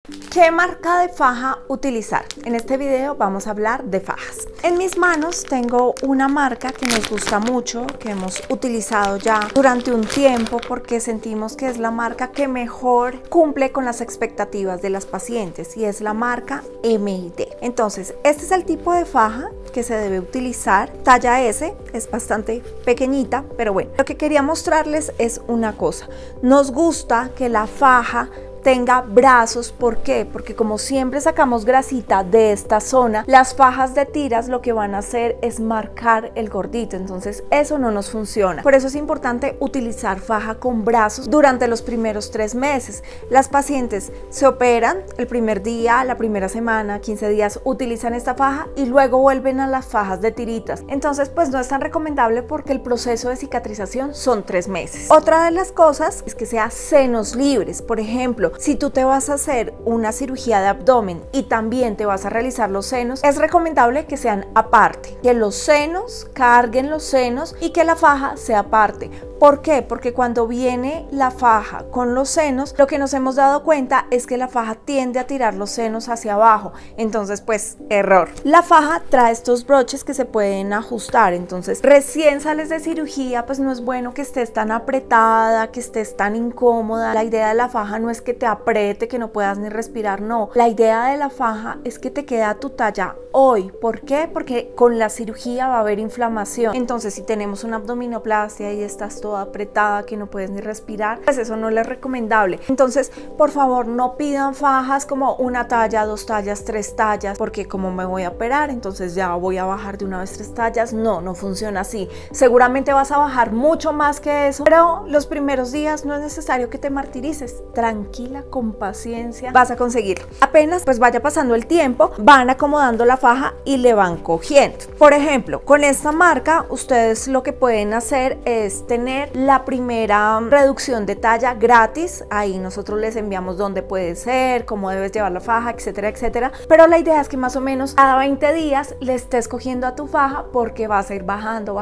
¿Qué marca de faja utilizar? En este video vamos a hablar de fajas. En mis manos tengo una marca que nos gusta mucho, que hemos utilizado ya durante un tiempo porque sentimos que es la marca que mejor cumple con las expectativas de las pacientes y es la marca MID. Entonces, este es el tipo de faja que se debe utilizar, talla S, es bastante pequeñita, pero bueno, lo que quería mostrarles es una cosa. Nos gusta que la faja tenga brazos. ¿Por qué? Porque como siempre sacamos grasita de esta zona, las fajas de tiras lo que van a hacer es marcar el gordito, entonces eso no nos funciona. Por eso es importante utilizar faja con brazos durante los primeros 3 meses. Las pacientes se operan el primer día, la primera semana, 15 días utilizan esta faja y luego vuelven a las fajas de tiritas. Entonces pues no es tan recomendable porque el proceso de cicatrización son 3 meses. Otra de las cosas es que sea senos libres. Por ejemplo, si tú te vas a hacer una cirugía de abdomen y también te vas a realizar los senos, es recomendable que sean aparte, que los senos carguen los senos y que la faja sea aparte. ¿Por qué? Porque cuando viene la faja con los senos, lo que nos hemos dado cuenta es que la faja tiende a tirar los senos hacia abajo, entonces pues error. La faja trae estos broches que se pueden ajustar, entonces recién sales de cirugía pues no es bueno que estés tan apretada, que estés tan incómoda. La idea de la faja no es que te apriete, que no puedas ni respirar, no. La idea de la faja es que te queda tu talla hoy. ¿Por qué? Porque con la cirugía va a haber inflamación, entonces si tenemos una abdominoplastia y estás toda apretada que no puedes ni respirar, pues eso no es recomendable. Entonces por favor no pidan fajas como una talla, 2 tallas, 3 tallas, porque como me voy a operar entonces ya voy a bajar de una vez 3 tallas. No funciona así. Seguramente vas a bajar mucho más que eso, pero los primeros días no es necesario que te martirices. Tranquila, con paciencia vas a conseguirlo. Apenas pues vaya pasando el tiempo, van acomodando la faja y le van cogiendo. Por ejemplo, con esta marca ustedes lo que pueden hacer es tener la primera reducción de talla gratis. Ahí nosotros les enviamos dónde puede ser, cómo debes llevar la faja, etcétera, etcétera. Pero la idea es que más o menos cada 20 días le estés cogiendo a tu faja porque vas a ir bajando.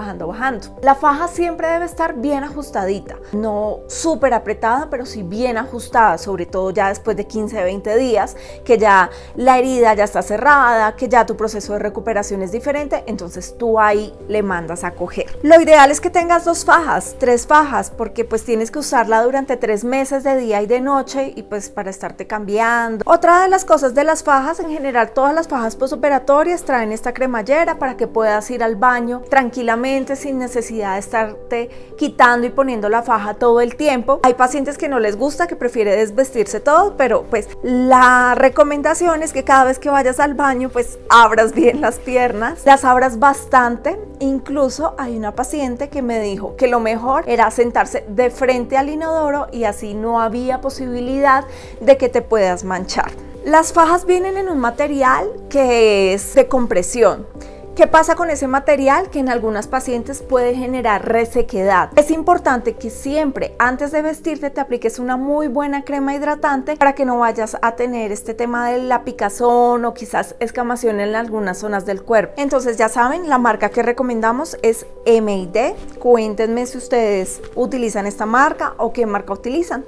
La faja siempre debe estar bien ajustadita, no súper apretada, pero sí bien ajustada, sobre todo ya después de 15-20 días, que ya la herida ya está cerrada, que ya tu proceso de recuperación es diferente, entonces tú ahí le mandas a coger. Lo ideal es que tengas 2 fajas, 3 fajas, porque pues tienes que usarla durante 3 meses de día y de noche y pues para estarte cambiando. Otra de las cosas de las fajas, en general todas las fajas postoperatorias traen esta cremallera para que puedas ir al baño tranquilamente sin necesidad de estarte quitando y poniendo la faja todo el tiempo. Hay pacientes que no les gusta, que prefiere desvestirse todo, pero pues la recomendación es que cada vez que vayas al baño pues abras bien las piernas, las abras bastante. Incluso hay una paciente que me dijo que lo mejor era sentarse de frente al inodoro y así no había posibilidad de que te puedas manchar. Las fajas vienen en un material que es de compresión. ¿Qué pasa con ese material? Que en algunas pacientes puede generar resequedad. Es importante que siempre antes de vestirte te apliques una muy buena crema hidratante para que no vayas a tener este tema de la picazón o quizás escamación en algunas zonas del cuerpo. Entonces ya saben, la marca que recomendamos es MID. Cuéntenme si ustedes utilizan esta marca o qué marca utilizan.